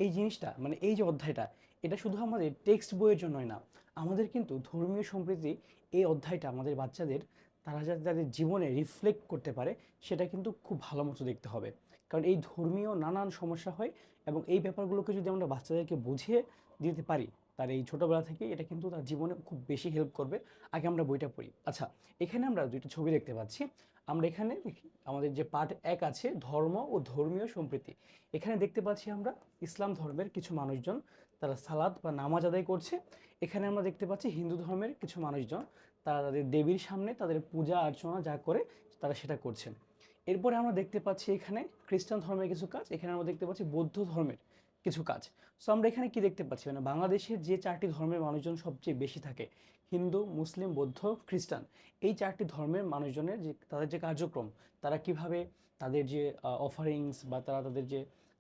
এই জিনিসটা মানে এই যে অধ্যায়টা, এটা শুধু আমাদের টেক্সট বইয়ের জন্যই না, আমাদের কিন্তু ধর্মীয় সম্প্রীতি এই অধ্যায়টা আমাদের বাচ্চাদের তারা যাতে তাদের জীবনে রিফ্লেক্ট করতে পারে সেটা কিন্তু খুব ভালো মতো দেখতে হবে। কারণ এই ধর্মীয় নানান সমস্যা হয় এবং এই ব্যাপারগুলোকে যদি আমরা বাচ্চাদেরকে বুঝিয়ে দিতে পারি তার এই ছোটোবেলা থেকে, এটা কিন্তু তার জীবনে খুব বেশি হেল্প করবে। আগে আমরা বইটা পড়ি। আচ্ছা, এখানে আমরা দুইটা ছবি দেখতে পাচ্ছি। আমরা এখানে দেখি আমাদের যে পার্ট 1 আছে ধর্ম ও ধর্মীয় সম্প্রীতি, এখানে দেখতে পাচ্ছি আমরা ইসলাম ধর্মের কিছু মানুষজন তারা সালাত বা নামাজ আদায় করছে। এখানে আমরা দেখতে পাচ্ছি হিন্দু ধর্মের কিছু মানুষজন তারা তাদের দেবীর সামনে তাদের পূজা অর্চনা যা করে তারা সেটা করছেন। এরপরে আমরা দেখতে পাচ্ছি এখানে খ্রিস্টান ধর্মের কিছু কাজ, এখানে আমরা দেখতে পাচ্ছি বৌদ্ধ ধর্মের কিছু কাজ। সো আমরা এখানে কি দেখতে পাচ্ছি, মানে বাংলাদেশের যে 4টি ধর্মের মানুষজন সবচেয়ে বেশি থাকে, হিন্দু, মুসলিম, বৌদ্ধ, খ্রিস্টান, এই 4টি ধর্মের মানুষজনের যে তাদের যে কার্যক্রম, তারা কিভাবে তাদের যে অফারিংস বা তারা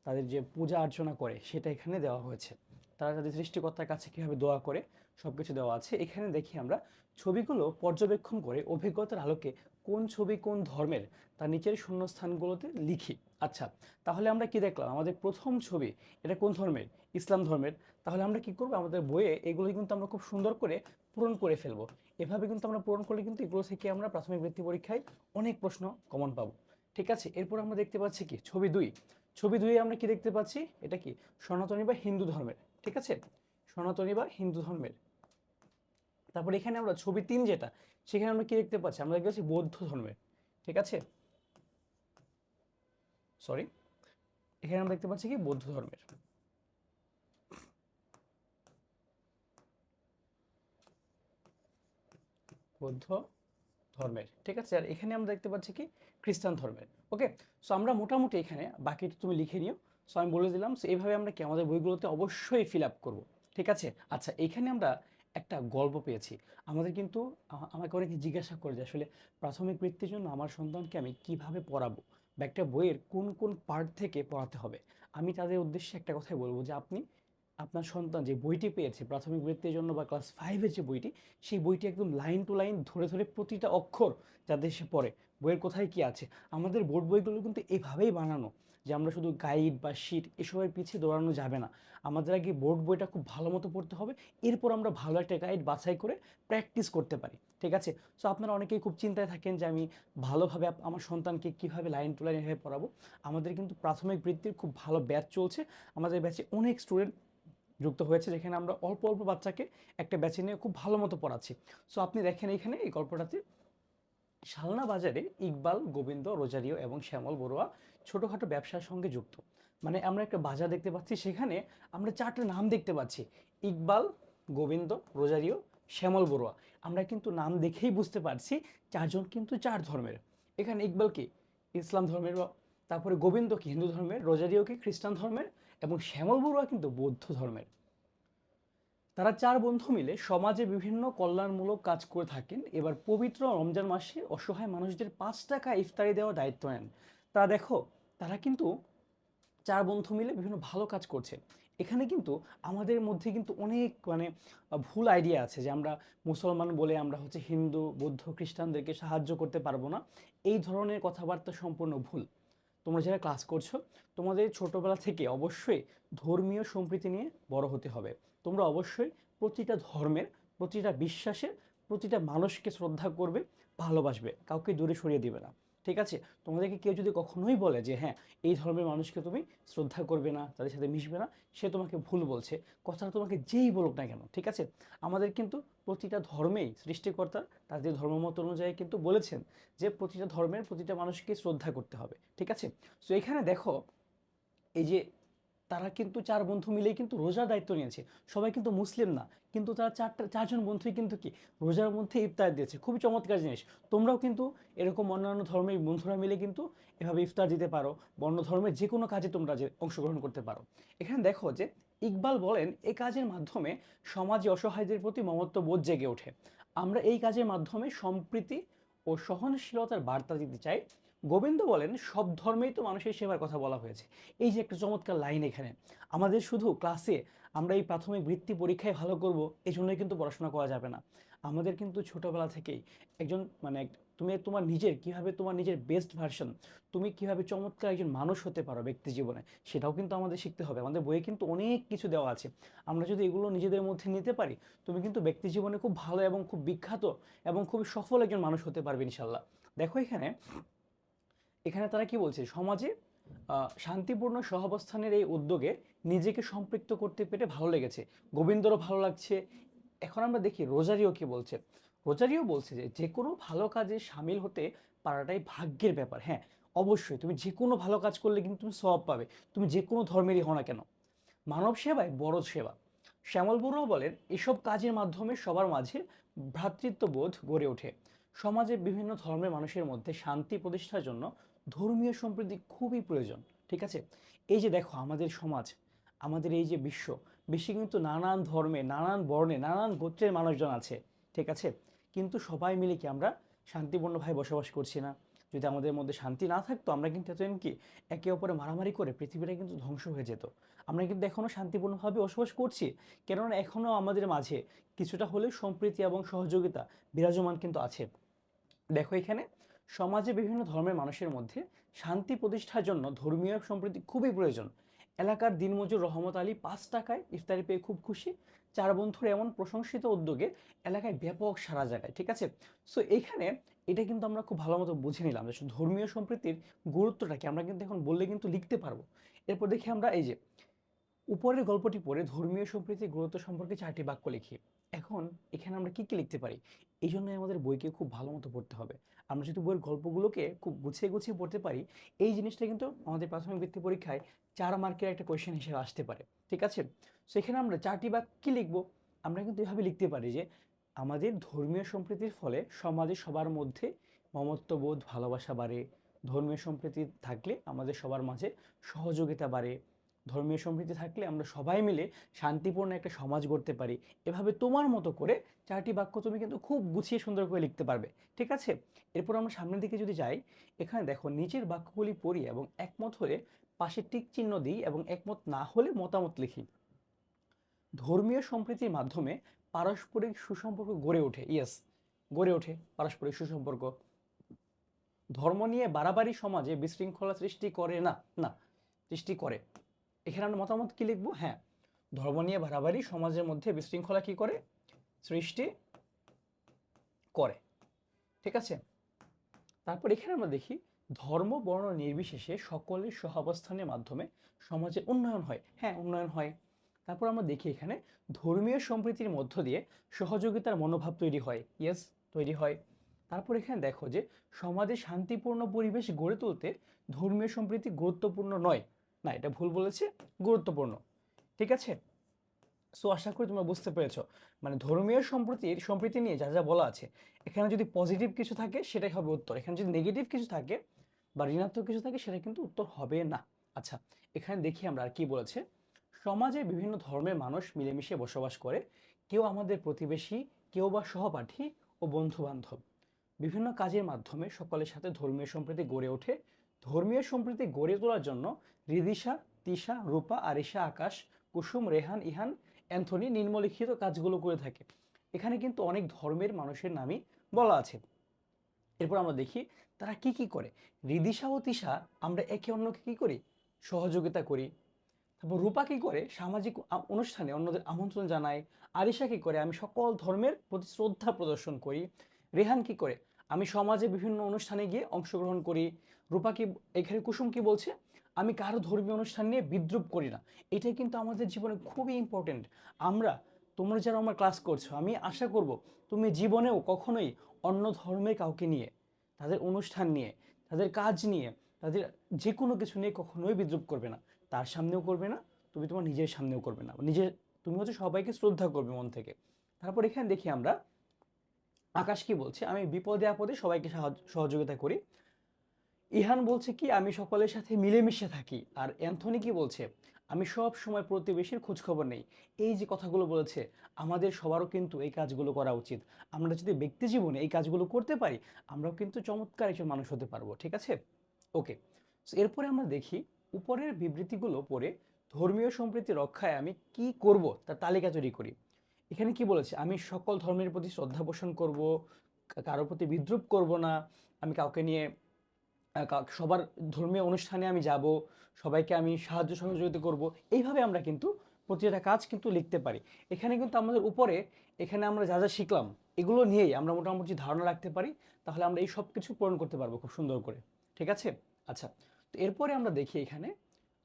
তাদের যে পূজা অর্চনা করে সেটা এখানে দেওয়া হয়েছে। তারা তাদের সৃষ্টিকর্তার কাছে কীভাবে দোয়া করে সব কিছু দেওয়া আছে। এখানে দেখি আমরা ছবিগুলো পর্যবেক্ষণ করে অভিজ্ঞতার আলোকে কোন ছবি কোন ধর্মের তার নিচের শূন্যস্থানগুলোতে লিখি। আচ্ছা, তাহলে আমরা কি দেখলাম, আমাদের প্রথম ছবি এটা কোন ধর্মের? ইসলাম ধর্মের। তাহলে আমরা কি করবো, আমাদের বইয়ে এগুলো কিন্তু আমরা খুব সুন্দর করে পূরণ করে ফেলবো। এভাবে কিন্তু আমরা পূরণ করলে কিন্তু এগুলো থেকে আমরা প্রাথমিক বৃত্তি পরীক্ষায় অনেক প্রশ্ন কমন পাবো। ঠিক আছে, এরপর আমরা দেখতে পাচ্ছি কি ছবি 2। ছবি 2 আমরা কি দেখতে পাচ্ছি, এটা কি সনাতনী বা হিন্দু ধর্মের। ঠিক আছে, সনাতনী বা হিন্দু ধর্মের। তারপর এখানে আমরা ছবি 3 যেটা, সেখানে আমরা কি দেখতে পাচ্ছি, আমরা দেখতে পাচ্ছি বৌদ্ধ ধর্মের। ঠিক আছে, সরি, এখানে আমরা দেখতে পাচ্ছি কি বৌদ্ধ ধর্মের, বৌদ্ধ ধর্মের। ঠিক আছে, আর এখানে আমরা দেখতে পাচ্ছি কি খ্রিস্টান ধর্মের। ওকে, সো আমরা মোটামুটি এখানে বাকিটা তুমি লিখে নিও। সো আমি বলে দিলাম, সো এইভাবে আমরা কি আমাদের বইগুলোতে অবশ্যই ফিল আপ করবো। ঠিক আছে, আচ্ছা এখানে আমরা একটা গল্প পেয়েছি। আমাদের কিন্তু আমাকে অনেকে জিজ্ঞাসা করে যে আসলে প্রাথমিক বৃত্তির জন্য আমার সন্তানকে আমি কিভাবে পড়াবো বা একটা বইয়ের কোন কোন পার্ট থেকে পড়াতে হবে। আমি তাদের উদ্দেশ্যে একটা কথাই বলবো যে আপনি আপনার সন্তান যে বইটি পেয়েছে প্রাথমিক বৃত্তির জন্য বা ক্লাস 5-এর যে বইটি, সেই বইটি একদম লাইন টু লাইন ধরে ধরে প্রতিটা অক্ষর যাতে সে পড়ে, বইয়ের কোথায় কি আছে। আমাদের বোর্ড বইগুলো কিন্তু এভাবেই বানানো যে আমরা শুধু গাইড বা শিট এসবের পিছিয়ে দৌড়ানো যাবে না। আমাদের আগে বোর্ড বইটা খুব ভালো মতো পড়তে হবে, এরপর আমরা ভালো একটা গাইড বাছাই করে প্র্যাকটিস করতে পারি। ঠিক আছে, সো আপনারা অনেকেই খুব চিন্তায় থাকেন যে আমি ভালোভাবে আমার সন্তানকে কীভাবে লাইন টু লাইন এভাবে পড়াবো। আমাদের কিন্তু প্রাথমিক বৃত্তির খুব ভালো ব্যাচ চলছে। আমাদের ব্যাচে অনেক স্টুডেন্ট যুক্ত হয়েছে, যেখানে আমরা অল্প অল্প বাচ্চাকে একটা ব্যাচে নিয়ে খুব ভালো মতো পড়াচ্ছি। সো আপনি দেখেন এখানে এই গল্পটাতে শালনা বাজারে ইকবাল, গোবিন্দ, রোজারিও এবং শ্যামল বড়ুয়া ছোটোখাটো ব্যবসার সঙ্গে যুক্ত। মানে আমরা একটা বাজার দেখতে পাচ্ছি, সেখানে আমরা 4টা নাম দেখতে পাচ্ছি, ইকবাল, গোবিন্দ, রোজারিও, শ্যামল বড়ুয়া। আমরা কিন্তু নাম দেখেই বুঝতে পারছি 4জন কিন্তু 4 ধর্মের। এখানে ইকবাল কি ইসলাম ধর্মের, তারপরে গোবিন্দ কি হিন্দু ধর্মের, রোজারিও কি খ্রিস্টান ধর্মের এবং শ্যামল বড়ুয়া কিন্তু বৌদ্ধ ধর্মের। তারা 4 বন্ধু মিলে সমাজে বিভিন্ন কল্যাণমূলক কাজ করে থাকেন। এবার পবিত্র রমজান মাসে অসহায় মানুষদের 5 টাকা ইফতারি দেওয়ার দায়িত্ব নেন। তা দেখো, তারা কিন্তু 4 বন্ধু মিলে বিভিন্ন ভালো কাজ করছে। এখানে কিন্তু আমাদের মধ্যে কিন্তু অনেক মানে ভুল আইডিয়া আছে যে আমরা মুসলমান বলে আমরা হচ্ছে হিন্দু, বৌদ্ধ, খ্রিস্টানদেরকে সাহায্য করতে পারবো না। এই ধরনের কথাবার্তা সম্পূর্ণ ভুল। তোমরা যারা ক্লাস করছো, তোমাদের ছোটবেলা থেকে অবশ্যই ধর্মীয় সম্প্রীতি নিয়ে বড় হতে হবে। তোমরা অবশ্যই প্রতিটা ধর্মের, প্রতিটা বিশ্বাসের, প্রতিটা মানুষকে শ্রদ্ধা করবে, ভালোবাসবে, কাউকে দূরে সরিয়ে দিবে না। ঠিক আছে, তোমাদেরকে কেউ যদি কখনোই বলে যে হ্যাঁ এই ধর্মের মানুষকে তুমি শ্রদ্ধা করবে না, তাদের সাথে মিশবে না, সে তোমাকে ভুল বলছে। কথাটা তোমাকে যেই বলুক না কেন, ঠিক আছে, আমাদের কিন্তু প্রতিটা ধর্মেই সৃষ্টিকর্তা তাদের ধর্মমত অনুযায়ী কিন্তু বলেছেন যে প্রতিটা ধর্মের প্রতিটা মানুষকে শ্রদ্ধা করতে হবে। ঠিক আছে, সো এখানে দেখো এই যে তারা কিন্তু 4 বন্ধু মিলেই কিন্তু রোজার দায়িত্ব নিয়েছে। সবাই কিন্তু মুসলিম না, কিন্তু তারা 4জন বন্ধুই কিন্তু কি রোজার মধ্যে ইফতার দিয়েছে। খুবই চমৎকার জিনিস। তোমরাও কিন্তু এরকম অন্যান্য ধর্মের বন্ধুরা মিলে কিন্তু এভাবে ইফতার দিতে পারো, বা অন্য ধর্মের যে কোনো কাজে তোমরা যে অংশগ্রহণ করতে পারো। এখানে দেখো যে ইকবাল বলেন এই কাজের মাধ্যমে সমাজে অসহায়দের প্রতি মমত্ববোধ জেগে ওঠে। আমরা এই কাজের মাধ্যমে সম্প্রীতি ও সহনশীলতার বার্তা দিতে চাই। গোবিন্দ বলেন সব ধর্মেই তো মানুষের সেবার কথা বলা হয়েছে। এই যে একটা চমৎকার লাইন এখানে, আমাদের শুধু ক্লাসে আমরা এই প্রাথমিক বৃত্তি পরীক্ষায় ভালো করব এই জন্যই কিন্তু পড়াশোনা করা যাবে না। আমাদের কিন্তু ছোটোবেলা থেকেই একজন মানে তুমি তোমার নিজের কিভাবে তোমার নিজের বেস্ট ভার্সন, তুমি কিভাবে চমৎকার একজন মানুষ হতে পারো ব্যক্তি জীবনে, সেটাও কিন্তু আমাদের শিখতে হবে। আমাদের বইয়ে কিন্তু অনেক কিছু দেওয়া আছে, আমরা যদি এগুলো নিজেদের মধ্যে নিতে পারি, তুমি কিন্তু ব্যক্তি জীবনে খুব ভালো এবং খুব বিখ্যাত এবং খুব সফল একজন মানুষ হতে পারবে ইনশাল্লাহ। দেখো এখানে, এখানে তারা কি বলছে, সমাজে শান্তিপূর্ণ সহাবস্থানের এই উদ্যোগে নিজেকে সম্পৃক্ত করতে পেরে ভালো লেগেছে, গোবিন্দরও ভালো লাগছে। এখন আমরা দেখি রোজারিও কি বলছে। রোজারিও বলছে যে যে কোনো ভালো কাজে সামিল হতে পারাটাই ভাগ্যের ব্যাপার। হ্যাঁ, অবশ্যই তুমি যে কোনো ভালো কাজ করলে কিন্তু তুমি সওয়াব পাবে, তুমি যে কোনো ধর্মেরই হও না কেন। মানব সেবায় বড় সেবা। শ্যামল বড়ুয়া বলেন, এসব কাজের মাধ্যমে সবার মাঝে ভ্রাতৃত্ববোধ গড়ে ওঠে। সমাজে বিভিন্ন ধর্মের মানুষের মধ্যে শান্তি প্রতিষ্ঠার জন্য ধর্মীয় সম্প্রীতি খুবই প্রয়োজন। ঠিক আছে, এই যে দেখো আমাদের সমাজ, আমাদের এই যে বিশ্বে কিন্তু নানান ধর্মে, নানান বর্ণে, নানান গোত্রের মানুষজন আছে। ঠিক আছে, কিন্তু সবাই মিলে কি আমরা শান্তিপূর্ণভাবে বসবাস করছি না? যদি আমাদের মধ্যে শান্তি না থাকতো, আমরা কিন্তু এতদিন কি একে অপরে মারামারি করে পৃথিবীটা কিন্তু ধ্বংস হয়ে যেত। আমরা কিন্তু এখনও শান্তিপূর্ণভাবে বসবাস করছি, কেননা এখনও আমাদের মাঝে কিছুটা হলেও সম্প্রীতি এবং সহযোগিতা বিরাজমান কিন্তু আছে। দেখো এখানে, সমাজে বিভিন্ন ধর্মের মানুষের মধ্যে শান্তি প্রতিষ্ঠার জন্য ধর্মীয় সম্প্রীতি খুবই প্রয়োজন। এলাকার দিনমজুর রহমত আলী 5 টাকায় ইফতারি পেয়ে খুব খুশি। 4 বন্ধুর এমন প্রশংসিত উদ্যোগে এলাকায় ব্যাপক সাড়া জাগায়। ঠিক আছে, সো এইখানে এটা কিন্তু আমরা খুব ভালো মতো বুঝে নিলাম যে ধর্মীয় সম্প্রীতির গুরুত্বটাকে আমরা কিন্তু এখন বললে কিন্তু লিখতে পারবো। এরপর দেখি আমরা এই যে উপরের গল্পটি পড়ে ধর্মীয় সম্প্রীতির গুরুত্ব সম্পর্কে 4টি বাক্য লিখি। এখন এখানে আমরা কি কি লিখতে পারি? এই জন্য আমাদের বইকে খুব ভালো মতো পড়তে হবে। আমরা যদি বইয়ের গল্পগুলোকে খুব গুছিয়ে গুছিয়ে পড়তে পারি, এই জিনিসটা কিন্তু আমাদের প্রাথমিক বৃত্তি পরীক্ষায় 4 মার্কের একটা কোয়েশ্চেন হিসেবে আসতে পারে। ঠিক আছে, সেখানে আমরা 4টি বাক্য কি লিখবো? আমরা কিন্তু এভাবে লিখতে পারি যে আমাদের ধর্মীয় সম্প্রীতির ফলে সমাজে সবার মধ্যে মমত্ববোধ, ভালোবাসা বাড়ে। ধর্মীয় সম্প্রীতি থাকলে আমাদের সবার মাঝে সহযোগিতা বাড়ে। ধর্মীয় সম্প্রীতি থাকলে আমরা সবাই মিলে শান্তিপূর্ণ একটা সমাজ গড়তে পারি। এভাবে তোমার মতো করে 4টি বাক্য তুমি কিন্তু খুব গুছিয়ে সুন্দর করে লিখতে পারবে। ঠিক আছে, এরপর আমরা সামনের দিকে যদি যাই, এখানে দেখো নিচের বাক্যগুলি পড়ি এবং একমত হলে পাশে টিক চিহ্ন দিই এবং একমত না হলে মতামত লিখি। ধর্মীয় সম্প্রীতির মাধ্যমে পারস্পরিক সুসম্পর্ক গড়ে ওঠে। ইয়েস, গড়ে ওঠে পারস্পরিক সুসম্পর্ক। ধর্ম নিয়ে বাড়াবাড়ি সমাজে বিশৃঙ্খলা সৃষ্টি করে না? না, সৃষ্টি করে। এখানে আমরা মতামত কি লিখবো? হ্যাঁ, ধর্ম নিয়ে বাড়াবাড়ি সমাজের মধ্যে বিশৃঙ্খলা কি করে? সৃষ্টি করে। ঠিক আছে, তারপর এখানে আমরা দেখি ধর্ম বর্ণ নির্বিশেষে সকলের সহাবস্থানের মাধ্যমে সমাজের উন্নয়ন হয়। হ্যাঁ, উন্নয়ন হয়। তারপর আমরা দেখি এখানে ধর্মীয় সম্প্রীতির মধ্য দিয়ে সহযোগিতার মনোভাব তৈরি হয়। ইয়েস, তৈরি হয়। তারপর এখানে দেখো যে সমাজে শান্তিপূর্ণ পরিবেশ গড়ে তুলতে ধর্মীয় সম্প্রীতি গুরুত্বপূর্ণ নয়। না, এটা ভুল বলেছে, গুরুত্বপূর্ণ। ঠিক আছে, সো আশা করি তোমরা বুঝতে পেরেছো, মানে ধর্মীয় সম্প্রীতি নিয়ে যা যা বলা আছে, এখানে যদি পজিটিভ কিছু থাকে সেটাই হবে উত্তর, এখানে যদি নেগেটিভ কিছু থাকে বা ঋণাত্মক কিছু থাকে সেটা কিন্তু উত্তর হবে না। আচ্ছা, এখানে দেখি আমরা আর কি বলেছে। সমাজে বিভিন্ন ধর্মের মানুষ মিলেমিশে বসবাস করে, কেউ আমাদের প্রতিবেশী, কেউ বা সহপাঠী ও বন্ধু বান্ধব। বিভিন্ন কাজের মাধ্যমে সকলের সাথে ধর্মীয় সম্প্রীতি গড়ে ওঠে। ধর্মীয় সম্প্রীতি গড়ে তোলার জন্য রিদিশা, তিশা, রূপা, আরিশা, আকাশ, কুসুম, রেহান, ইহান, অ্যান্থনি নিম্নলিখিত কাজগুলো করে থাকে। এখানে কিন্তু অনেক ধর্মের মানুষের নামই বলা আছে। এরপর আমরা দেখি তারা কি কি করে। রিদিশা ও তিশা আমরা একে অন্যকে কি করি? সহযোগিতা করি। তারপর রূপা কি করে? সামাজিক অনুষ্ঠানে অন্যদের আমন্ত্রণ জানায়। আরিশা কি করে? আমি সকল ধর্মের প্রতি শ্রদ্ধা প্রদর্শন করি। রেহান কি করে? আমি সমাজে বিভিন্ন অনুষ্ঠানে গিয়ে অংশগ্রহণ করি। রূপা কি, এখানে কুসুম কি বলছে? আমি কারো ধর্মীয় অনুষ্ঠান নিয়ে বিদ্রুপ করি না। এটাই কিন্তু আমাদের জীবনে খুবই ইম্পর্টেন্ট। আমরা, তোমরা যারা আমার ক্লাস করছো, আমি আশা করব তুমি জীবনেও কখনোই অন্য ধর্মের কাউকে নিয়ে, তাদের অনুষ্ঠান নিয়ে, তাদের কাজ নিয়ে, তাদের যে কোনো কিছু নিয়ে কখনোই বিদ্রুপ করবে না। তার সামনেও করবে না, তুমি তোমার নিজের সামনেও করবে না। তুমি হচ্ছে সবাইকে শ্রদ্ধা করবে মন থেকে। তারপর এখানে দেখি আমরা আকাশ কি বলছে? আমি বিপদে আপদে সবাইকে সহযোগিতা করি। ইহান বলছে কি? আমি সকলের সাথে মিলেমিশে থাকি। আর অ্যান্থনি কি বলছে? আমি সব সময় প্রতিবেশীর খোঁজ খবর নেই। এই যে কথাগুলো বলেছে, আমাদের সবারও কিন্তু এই কাজগুলো করা উচিত। আমরা যদি ব্যক্তি জীবনে এই কাজগুলো করতে পারি, আমরাও কিন্তু চমৎকার একজন মানুষ হতে পারবো। ঠিক আছে, ওকে। এরপরে আমরা দেখি উপরের বিবৃতিগুলো পড়ে ধর্মীয় সম্প্রীতি রক্ষায় আমি কি করব তার তালিকা তৈরি করি। এখানে কি বলেছে? আমি সকল ধর্মের প্রতি শ্রদ্ধা পোষণ করব, কারোর প্রতি বিদ্রুপ করব না, আমি কাউকে নিয়ে সবার ধর্মীয় অনুষ্ঠানে আমি যাব, সবাইকে আমি সাহায্য সহযোগিতা করব, এইভাবে আমরা কিন্তু প্রতিটা কাজ কিন্তু লিখতে পারি। এখানে কিন্তু আমাদের উপরে এখানে আমরা যা যা শিখলাম এগুলো নিয়েই আমরা মোটামুটি ধারণা রাখতে পারি, তাহলে আমরা এই সব কিছু পূরণ করতে পারবো খুব সুন্দর করে। ঠিক আছে? আচ্ছা, তো এরপরে আমরা দেখি এখানে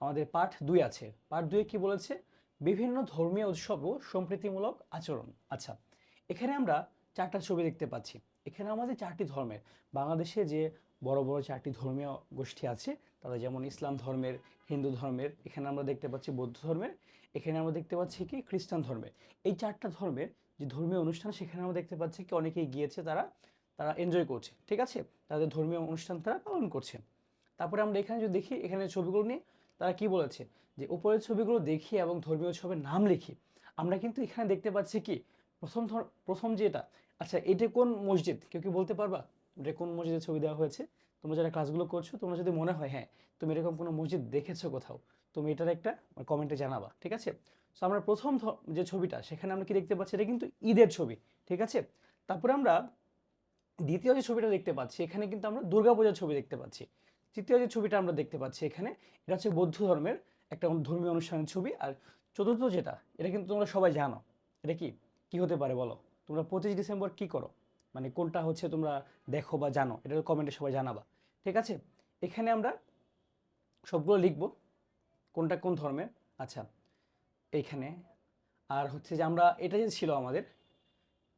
আমাদের পার্ট 2 আছে। পার্ট 2 কি বলেছে? বিভিন্ন ধর্মীয় উৎসব ও সম্প্রীতিমূলক আচরণ। আচ্ছা, এখানে আমরা 4টা ছবি দেখতে পাচ্ছি। এখানে আমাদের 4টি ধর্মের, বাংলাদেশে যে বড় বড় 4টি ধর্মীয় গোষ্ঠী আছে, তারা যেমন ইসলাম ধর্মের, হিন্দু ধর্মের, এখানে আমরা দেখতে পাচ্ছি বৌদ্ধ ধর্মের, এখানে আমরা দেখতে পাচ্ছি কি খ্রিস্টান ধর্মের। এই 4টা ধর্মের যে ধর্মীয় অনুষ্ঠান, সেখানে আমরা দেখতে পাচ্ছি কি অনেকেই গিয়েছে, তারা তারা এনজয় করছে। ঠিক আছে? তাদের ধর্মীয় অনুষ্ঠান তারা পালন করছে। তারপরে আমরা এখানে যদি দেখি, এখানে ছবিগুলো নিয়ে তারা কি বলেছে, যে উপরের ছবিগুলো দেখি এবং ধর্মীয় উৎসবের নাম লিখি। আমরা কিন্তু এখানে দেখতে পাচ্ছি কি প্রথম যেটা, আচ্ছা এটা কোন মসজিদ, কেউ কি বলতে পারবা এটা কোন মসজিদের ছবি দেওয়া হয়েছে? তোমরা যারা ক্লাসগুলো করছো, তোমরা যদি মনে হয় হ্যাঁ তুমি এরকম কোনো মসজিদ দেখেছো কোথাও, তুমি এটার একটা কমেন্টে জানাবা। ঠিক আছে? সো আমরা প্রথম যে ছবিটা, সেখানে আমরা কি দেখতে পাচ্ছি, এটা কিন্তু ঈদের ছবি। ঠিক আছে? তারপরে আমরা দ্বিতীয় যে ছবিটা দেখতে পাচ্ছি, এখানে কিন্তু আমরা দুর্গাপূজার ছবি দেখতে পাচ্ছি। তৃতীয় যে ছবিটা আমরা দেখতে পাচ্ছি এখানে, এটা হচ্ছে বৌদ্ধ ধর্মের একটা ধর্মীয় অনুষ্ঠানের ছবি। আর চতুর্থ যেটা, এটা কিন্তু তোমরা সবাই জানো, এটা কি কি হতে পারে বলো? তোমরা 25 ডিসেম্বর কি করো, মানে কোনটা হচ্ছে তোমরা দেখো বা জানো, এটা কমেন্টে সবাই জানাবা। ঠিক আছে? এখানে আমরা সবগুলো লিখবো কোনটা কোন ধর্মের। আচ্ছা, এইখানে আর হচ্ছে যে আমরা এটা যে ছিল আমাদের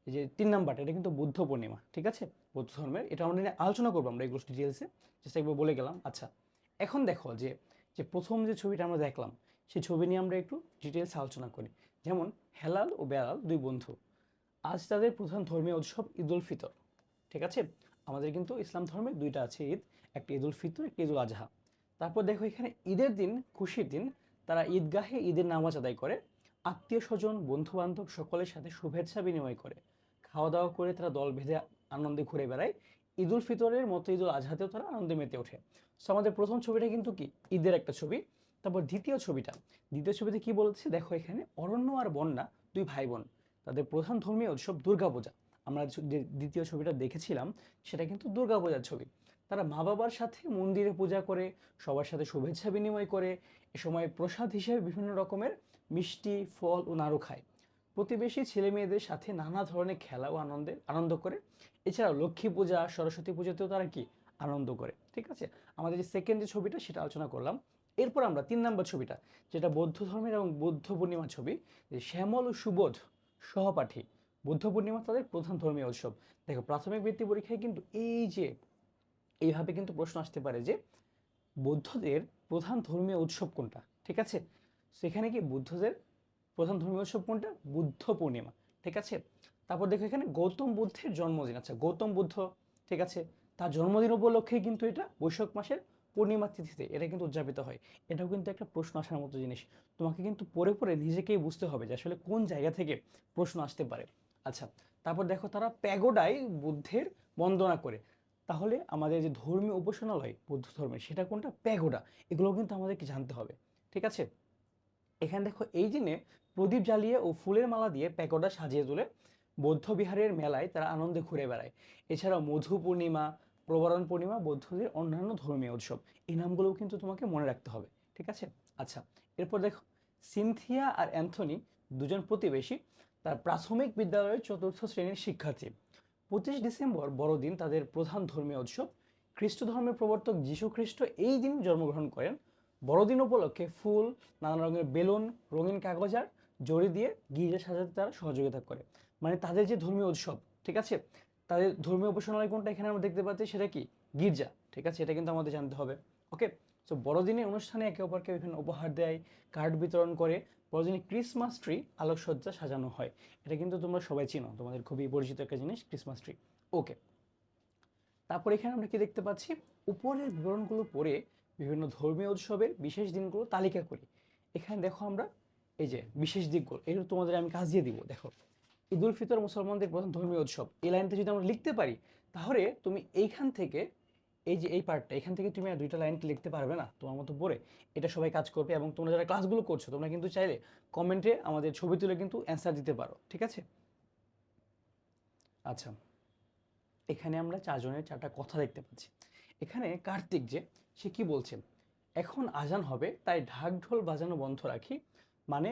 এই যে 3 নাম্বারটা, এটা কিন্তু বুদ্ধ পূর্ণিমা। ঠিক আছে? বৌদ্ধ ধর্মের, এটা আমরা নিয়ে আলোচনা করবো আমরা এগুলো ডিটেলসে, জাস্ট একবার বলে গেলাম। আচ্ছা, এখন দেখো যে যে প্রথম যে ছবিটা আমরা দেখলাম, সেই ছবি নিয়ে আমরা একটু ডিটেলসে আলোচনা করি। যেমন হেলাল ও বেলাল 2 বন্ধু, আজ তাদের প্রধান ধর্মীয় উৎসব ঈদ উল ফিতর। ঠিক আছে? আমাদের কিন্তু ইসলাম ধর্মে 2টা আছে ঈদ, একটা ঈদ উল ফিতর, একটা ঈদ উল আজহা। তারপর দেখো এখানে ঈদের দিন, খুশির দিন, তারা ঈদগাহে ঈদের নামাজ আদায় করে, আত্মীয় স্বজন বন্ধু বান্ধব সকলের সাথে শুভেচ্ছা বিনিময় করে, খাওয়া দাওয়া করে তারা দল বেঁধে আনন্দে ঘুরে বেড়ায়। ঈদ উল ফিতরের মতো ঈদ উল আজহাতেও তারা আনন্দে মেতে ওঠে। সো আমাদের প্রথম ছবিটা কিন্তু কি ঈদের একটা ছবি। তারপর দ্বিতীয় ছবিতে কি বলছে দেখো, এখানে অরণ্য আর বন্যা 2 ভাই বোন, তাদের প্রধান ধর্মীয় উৎসব দুর্গাপূজা। আমরা যে দ্বিতীয় ছবিটা দেখেছিলাম, সেটা কিন্তু দুর্গাপূজার ছবি। তারা মা বাবার সাথে মন্দিরে পূজা করে, সবার সাথে শুভেচ্ছা বিনিময় করে, এ সময় প্রসাদ হিসেবে বিভিন্ন রকমের মিষ্টি, ফল ও নাড়ু খায়। প্রতিবেশী ছেলে মেয়েদের সাথে নানা ধরনের খেলা ও আনন্দ করে। এছাড়াও লক্ষ্মী পূজা, সরস্বতী পুজোতেও তারা কি আনন্দ করে। ঠিক আছে? আমাদের যে সেকেন্ড যে ছবিটা, সেটা আলোচনা করলাম। এরপর আমরা 3 নম্বর ছবিটা, যেটা বৌদ্ধ ধর্মের এবং বৌদ্ধ পূর্ণিমার ছবি, যে শ্যামল ও সুবোধ সহপাঠী, বুদ্ধ পূর্ণিমা তাদের প্রধান ধর্মীয় উৎসব। দেখো প্রাথমিক বৃত্তি পরীক্ষায় কিন্তু এইভাবে কিন্তু প্রশ্ন আসতে পারে যে বৌদ্ধদের প্রধান ধর্মীয় উৎসব কোনটা। ঠিক আছে? সেখানে কি বুদ্ধদের প্রধান ধর্মীয় উৎসব কোনটা? বুদ্ধ পূর্ণিমা। ঠিক আছে? তারপর দেখো এখানে গৌতম বুদ্ধের জন্মদিন। আচ্ছা, গৌতম বুদ্ধ, ঠিক আছে, তার জন্মদিন উপলক্ষে কিন্তু এটা বৈশাখ মাসের পূর্ণিমা তিথিতে এটা কিন্তু উদযাপিত হয়। এটাও কিন্তু একটা প্রশ্ন আসার মতো জিনিস। তোমাকে কিন্তু পড়ে পড়ে নিজেকেই বুঝতে হবে যে আসলে কোন জায়গা থেকে প্রশ্ন আসতে পারে। আচ্ছা, তারপর দেখো তারা প্যাগোডায় বুদ্ধের বন্দনা করে। তাহলে আমাদের যে ধর্মীয় উপাসনালয় বৌদ্ধ ধর্মের, সেটা কোনটা? প্যাগোডা। এগুলোও কিন্তু আমাদেরকে জানতে হবে। ঠিক আছে? এখানে দেখো এই দিনে প্রদীপ জ্বালিয়ে ও ফুলের মালা দিয়ে প্যাগোডা সাজিয়ে তোলে। বৌদ্ধ বিহারের মেলায় তারা আনন্দে ঘুরে বেড়ায়। এছাড়াও মধু পূর্ণিমা, প্রবারণ পূর্ণিমা বৌদ্ধদের অন্যান্য ধর্মীয় উৎসব। এই নামগুলোও কিন্তু তোমাকে মনে রাখতে হবে। ঠিক আছে? আচ্ছা, এরপর দেখো সিনথিয়া আর অ্যান্থনি, দুজন প্রতিবেশী, তার প্রাথমিক বিদ্যালয়ের 4র্থ শ্রেণীর শিক্ষার্থী। 25 ডিসেম্বর বড়দিন তাদের প্রধান ধর্মীয় উৎসব। খ্রিস্ট ধর্মের প্রবর্তক যীশু খ্রিস্ট এই দিন জন্মগ্রহণ করেন। বড়দিন উপলক্ষে ফুল, নানা রঙের বেলুন, রঙিন কাগজ আর জড়ি দিয়ে গির্জা সাজাতে তারা সহযোগিতা করে। মানে তাদের যে ধর্মীয় উৎসব, ঠিক আছে, তাদের ধর্মীয় উপাসনালয় কোনটা এখানে আমরা দেখতে পাচ্ছি, সেটা কি গির্জা। ঠিক আছে? এটা কিন্তু আমাদের জানতে হবে। ওকে, সো বড়দিনের অনুষ্ঠানে একে অপরকে বিভিন্ন উপহার দেয়, কার্ড বিতরণ করে। বড়দিনে ক্রিসমাস ট্রি, আলোকসজ্জা সাজানো হয়। এটা কিন্তু তোমরা সবাই চিনো, তোমাদের খুবই পরিচিত একটা জিনিস ক্রিসমাস ট্রি। ওকে, তারপর এখানে আমরা কি দেখতে পাচ্ছি, উপরের বিবরণগুলো পড়ে বিভিন্ন ধর্মীয় উৎসবের বিশেষ দিনগুলো তালিকা করি। এখানে দেখো আমরা এই যে বিশেষ দিকগুলো, এগুলো তোমাদের আমি কাজ দিয়ে দিব। দেখো ঈদ উল ফিতর মুসলমানদের প্রধান ধর্মীয় উৎসব, এই লাইনটা যদি আমরা লিখতে পারি, তাহলে তুমি এইখান থেকে এই যে এই পার্টটা, এখান থেকে তুমি আর 2টা লাইন লিখতে পারবে না তোমার মতো পড়ে। এটা সবাই কাজ করবে। এবং তোমরা যারা ক্লাসগুলো করছো, তোমরা কিন্তু চাইলে কমেন্টে আমাদের ছবি তুলে কিন্তু অ্যান্সার দিতে পারো। ঠিক আছে? আচ্ছা, এখানে আমরা চারজনের চারটা কথা দেখতে পাচ্ছি। এখানে কার্তিক যে সে কি বলছে, এখন আজান হবে তাই ঢাক ঢোল বাজানো বন্ধ রাখি। মানে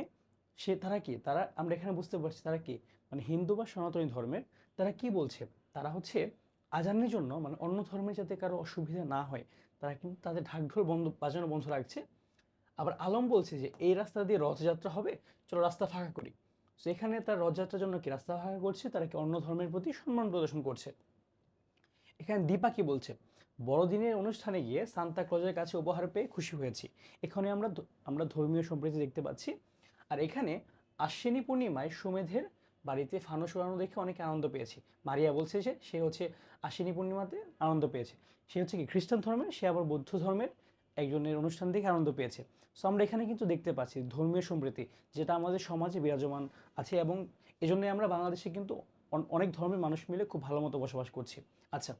তারা কি, তারা আমরা এখানে বুঝতে পারছি তারা কি, মানে হিন্দু বা সনাতনী ধর্মের। তারা কি বলছে, তারা হচ্ছে আজানের জন্য মানে অন্য ধর্মে যাতে কারো অসুবিধা না হয় তারা কিন্তু তাদের ঢাক ঢোল বাজানো বন্ধ রাখছে। আবার আলম বলছে যে এই রাস্তা দিয়ে রথযাত্রা হবে, চলো রাস্তা ফাঁকা করি। তো এখানে তার রথযাত্রার জন্য কি রাস্তা ফাঁকা করছে, তারা কি অন্য ধর্মের প্রতি সম্মান প্রদর্শন করছে। এখানে দীপা কি বলছে, বড়দিনের অনুষ্ঠানে গিয়ে সান্তা ক্লজের কাছে উপহার পেয়ে খুশি হয়েছি। এখানে আমরা ধর্মীয় সম্প্রীতি দেখতে পাচ্ছি। আর এখানে আশ্বিনী পূর্ণিমায় সুমেধের বাড়িতে ফানুস উড়ানো দেখে অনেকে আনন্দ পেয়েছে। মারিয়া বলছে যে সে হচ্ছে আশ্বিনী পূর্ণিমাতে আনন্দ পেয়েছে। সে হচ্ছে কি খ্রিস্টান ধর্মের, সে আবার বৌদ্ধ ধর্মের একজনের অনুষ্ঠান দেখে আনন্দ পেয়েছে। সো আমরা এখানে কিন্তু দেখতে পাচ্ছি ধর্মীয় সম্প্রীতি যেটা আমাদের সমাজে বিরাজমান আছে, এবং এজন্যই আমরা বাংলাদেশে কিন্তু অনেক ধর্মের মানুষ মিলে খুব ভালো মতো বসবাস করছি। আচ্ছা,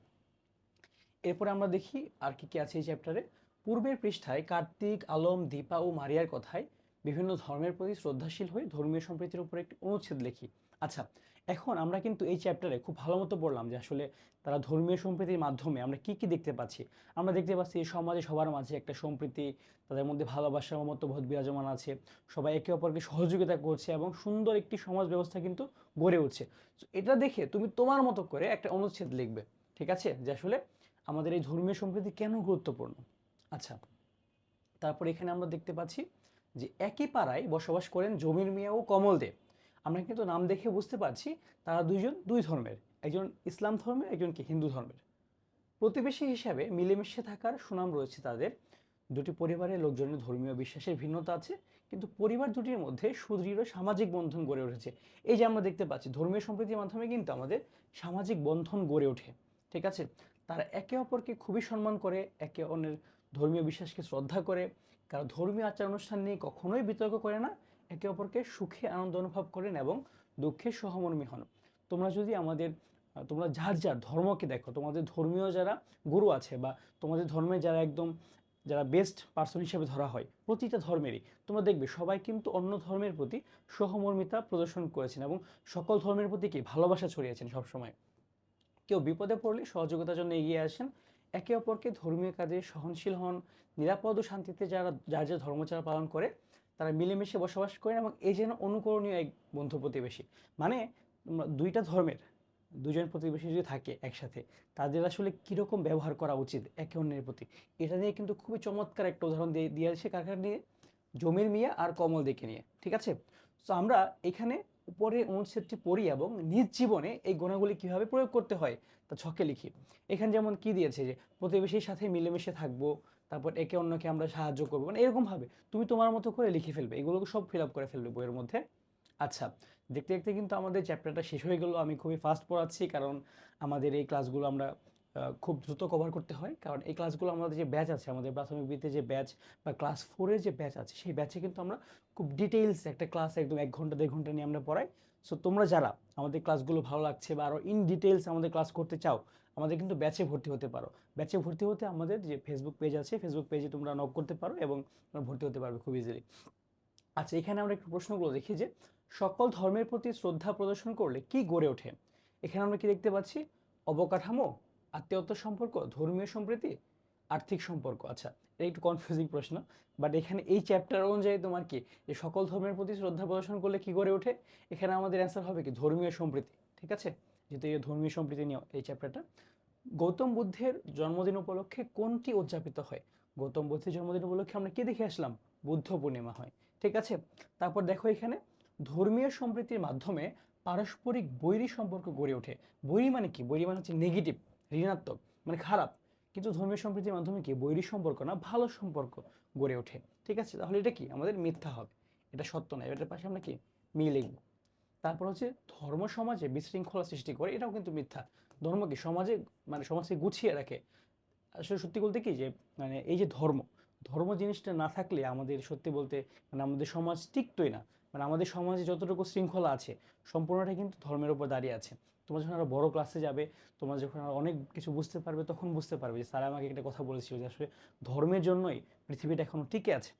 এরপরে আমরা দেখি আর কি কি আছে এই চ্যাপ্টারে। পূর্বের পৃষ্ঠায় কার্তিক, আলম, দীপা ও মারিয়ার কথায় বিভিন্ন ধর্মের প্রতি শ্রদ্ধাশীল হয়ে ধর্মীয় সম্প্রীতির উপর একটি অনুচ্ছেদ লিখি। আচ্ছা, এখন আমরা কিন্তু এই চ্যাপ্টারে খুব ভালো মতো পড়লাম যে আসলে তারা ধর্মীয় সম্প্রীতির মাধ্যমে আমরা কি কি দেখতে পাচ্ছি। আমরা দেখতে পাচ্ছি এই সমাজে সবার মাঝে একটা সম্প্রীতি, তাদের মধ্যে ভালোবাসা ও মতবোধ বিরাজমান আছে, সবাই একে অপরকে সহযোগিতা করছে এবং সুন্দর একটি সমাজ ব্যবস্থা কিন্তু গড়ে উঠছে। তো এটা দেখে তুমি তোমার মতো করে একটা অনুচ্ছেদ লিখবে, ঠিক আছে, যে আসলে আমাদের এই ধর্মীয় সম্প্রীতি কেন গুরুত্বপূর্ণ। আচ্ছা, তারপর এখানে আমরা দেখতে পাচ্ছি যে একই পাড়ায় বসবাস করেন জমির মিয়া ও কমল দে। আমরা কিন্তু নাম দেখে বুঝতে পারছি তারা দুইজন দুই ধর্মের, একজন ইসলাম ধর্মের, একজন কি হিন্দু ধর্মের। প্রতিবেশী হিসাবে মিলেমিশে থাকার সুনাম রয়েছে তাদের। দুটি পরিবারের লোকজনের ধর্মীয় বিশ্বাসের ভিন্নতা আছে, কিন্তু পরিবার দুটির মধ্যে সুদৃঢ় সামাজিক বন্ধন গড়ে উঠেছে। এই যে আমরা দেখতে পাচ্ছি ধর্মীয় সম্প্রীতির মাধ্যমে কিন্তু আমাদের সামাজিক বন্ধন গড়ে ওঠে, ঠিক আছে। তারা একে অপরকে খুবই সম্মান করে, একে অন্যের ধর্মীয় বিশ্বাসকে শ্রদ্ধা করে, কারণ ধর্মীয় আচার অনুষ্ঠান নিয়ে কখনোই বিতর্ক করে না, একে অপরকে সুখে আনন্দ অনুভব করেন এবং দুঃখে সহমর্মী হন। তোমরা যদি আমাদের তোমরা যার যার ধর্মকে দেখো, তোমাদের ধর্মীয় যারা গুরু আছে বা তোমাদের ধর্মের যারা একদম যারা বেস্ট পার্সন হিসেবে ধরা হয় প্রতিটা ধর্মেরই, তোমরা দেখবে সবাই কিন্তু অন্য ধর্মের প্রতি সহমর্মিতা প্রদর্শন করেছেন এবং সকল ধর্মের প্রতি কি ভালোবাসা ছড়িয়েছেন সবসময়। কেউ বিপদে পড়লে সহযোগিতার জন্য এগিয়ে আসেন, একে অপরকে ধর্মীয় কাজে সহনশীল হন, নিরাপদ ও শান্তিতে যারা যার যার ধর্মচারা পালন করে তারা মিলেমিশে বসবাস করেন, এবং এই যেন অনুকরণীয় এক বন্ধু প্রতিবেশী। মানে দুইটা ধর্মের দুজন প্রতিবেশী যদি থাকে একসাথে, তাদের আসলে কীরকম ব্যবহার করা উচিত একে অন্যের প্রতি, এটা নিয়ে কিন্তু খুবই চমৎকার একটা উদাহরণ দিয়েছে কার কার নিয়ে, জমির মিয়া আর কমল দেখে নিয়ে, ঠিক আছে। তো আমরা এখানে উপরে অনুচ্ছেদটি পড়ি এবং নিজ জীবনে এই গুণাগুলি কিভাবে প্রয়োগ করতে হয় তা ছকে লিখি। এখানে যেমন কি দিয়েছে যে প্রতিবেশীর সাথে মিলেমিশে থাকবো, তারপর একে অন্যকে আমরা সাহায্য করবো, মানে এরকমভাবে তুমি তোমার মতো করে লিখে ফেলবে, এগুলোকে সব ফিল আপ করে ফেলবে বইয়ের মধ্যে। আচ্ছা, দেখতে দেখতে কিন্তু আমাদের চ্যাপ্টারটা শেষ হয়ে গেল। আমি খুবই ফাস্ট পড়াচ্ছি কারণ আমাদের এই ক্লাসগুলো আমরা খুব দ্রুত কভার করতে হয়, কারণ এই ক্লাসগুলো আমাদের যে ব্যাচ আছে, আমাদের প্রাথমিক বিতে যে ব্যাচ বা ক্লাস 4-এর যে ব্যাচ আছে, সেই ব্যাচে কিন্তু আমরা খুব ডিটেইলস একটা ক্লাস একদম 1 ঘন্টা 1.5 ঘন্টা নিয়ে আমরা পড়াই। সো তোমরা যারা আমাদের ক্লাসগুলো ভালো লাগছে বা আরও ইন ডিটেইলস আমাদের ক্লাস করতে চাও, আমাদের কিন্তু ব্যাচে ভর্তি হতে পারো। ব্যাচে ভর্তি হতে আমাদের যে ফেসবুক পেজ আছে, ফেসবুক পেজে তোমরা নক করতে পারো এবং তোমরা ভর্তি হতে পারবে খুব ইজিলি। আচ্ছা, এখানে আমরা একটু প্রশ্নগুলো দেখি যে সকল ধর্মের প্রতি শ্রদ্ধা প্রদর্শন করলে কি গড়ে ওঠে। এখানে আমরা কি দেখতে পাচ্ছি, অবকাঠামো, আত্মীয়তার সম্পর্ক, ধর্মীয় সম্প্রীতি, আর্থিক সম্পর্ক। আচ্ছা, এটা একটু কনফিউজিং প্রশ্ন, বাট এখানে এই চ্যাপ্টার অনুযায়ী তোমার কি যে সকল ধর্মের প্রতি শ্রদ্ধা প্রদর্শন করলে কি গড়ে ওঠে, এখানে আমাদের অ্যান্সার হবে কি ধর্মীয় সম্প্রীতি, ঠিক আছে, যেহেতু এই ধর্মীয় সম্প্রীতি নিয়ে এই চ্যাপ্টারটা। গৌতম বুদ্ধের জন্মদিন উপলক্ষে কোনটি উদযাপিত হয়। গৌতম বুদ্ধের জন্মদিন উপলক্ষে আমরা কি দেখে আসলাম, বুদ্ধ পূর্ণিমা হয়, ঠিক আছে। তারপর দেখো এখানে ধর্মীয় সম্প্রীতির মাধ্যমে পারস্পরিক বৈরী সম্পর্ক গড়ে ওঠে। বৈরী মানে কি, বৈরী মানে হচ্ছে নেগেটিভ, ঋণাত্মক, মানে খারাপ। কিন্তু ধর্মীয় সম্প্রীতির মাধ্যমে কি বৈরী সম্পর্ক না, ভালো সম্পর্ক গড়ে ওঠে, ঠিক আছে। তাহলে এটা কি আমাদের মিথ্যা হবে, এটা সত্য নয়, এটার পাশে আমরা কি মিল লিখব। তারপর হচ্ছে ধর্ম সমাজে বিশৃঙ্খলা সৃষ্টি করে, এটাও কিন্তু মিথ্যা। ধর্ম কি সমাজে মানে সমাজকে গুছিয়ে রাখে। আসলে সত্যি বলতে কি যে মানে এই যে ধর্ম, ধর্ম জিনিসটা না থাকলে আমাদের সত্যি বলতে মানে আমাদের সমাজ টিকতোই না। মানে আমাদের সমাজে যতটুকু শৃঙ্খলা আছে সম্পূর্ণটা কিন্তু ধর্মের উপর দাঁড়িয়ে আছে। তোমরা যখন আরো বড় ক্লাসে যাবে, তোমরা যখন আরো অনেক কিছু বুঝতে পারবে, তখন বুঝতে পারবে যে স্যার আমাকে একটা কথা বলেছিল যে আসলে ধর্মের জন্যই পৃথিবীটা এখনো টিকে আছে।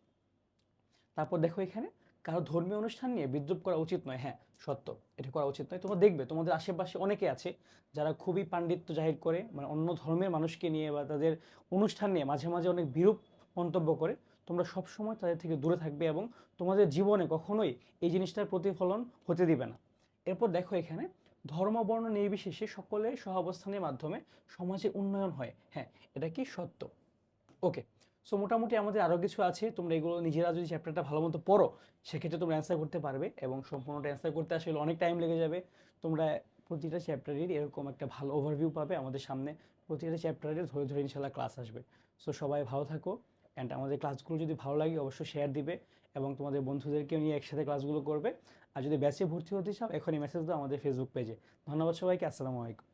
তারপর দেখো এখানে কারো ধর্মীয় অনুষ্ঠান নিয়ে বিদ্রূপ করা উচিত নয়। হ্যাঁ, সত্য, এটা করা উচিত নয়। তোমরা দেখবে তোমাদের আশেপাশে অনেকে আছে যারা খুবই পাণ্ডিত্য জাহির করে, মানে অন্য ধর্মের মানুষকে নিয়ে বা তাদের অনুষ্ঠান নিয়ে মাঝে মাঝে অনেক বিরূপ মন্তব্য করে। তোমরা সবসময় তাদের থেকে দূরে থাকবে এবং তোমাদের জীবনে কখনোই এই জিনিসটার প্রতিফলন হতে দিবে না। এরপর দেখো এখানে ধর্ম বর্ণ নির্বিশেষে সকলে সহাবস্থানের মাধ্যমে সমাজের উন্নয়ন হয়। হ্যাঁ, এটা কি সত্য? ওকে, সো মোটামুটি আমাদের আরও কিছু আছে, তোমরা এগুলো নিজেরা যদি চ্যাপ্টারটা ভালো মতো পড়ো সেক্ষেত্রে তোমরা অ্যান্সার করতে পারবে, এবং সম্পূর্ণটা অ্যান্সার করতে আসলে অনেক টাইম লেগে যাবে। তোমরা প্রতিটা চ্যাপ্টারের এরকম একটা ভালো ওভারভিউ পাবে আমাদের সামনে, প্রতিটা চ্যাপ্টারের ধরে ধরে ইনশাল্লাহ ক্লাস আসবে। সো সবাই ভালো থাকো, অ্যান্ড আমাদের ক্লাসগুলো যদি ভালো লাগে অবশ্যই শেয়ার দিবে এবং তোমাদের বন্ধুদেরকেও নিয়ে একসাথে ক্লাসগুলো করবে। আর যদি ব্যাচে ভর্তি হতে চাও এখনই মেসেজ দাও আমাদের ফেসবুক পেজে। ধন্যবাদ সবাইকে, আসসালামু আলাইকুম।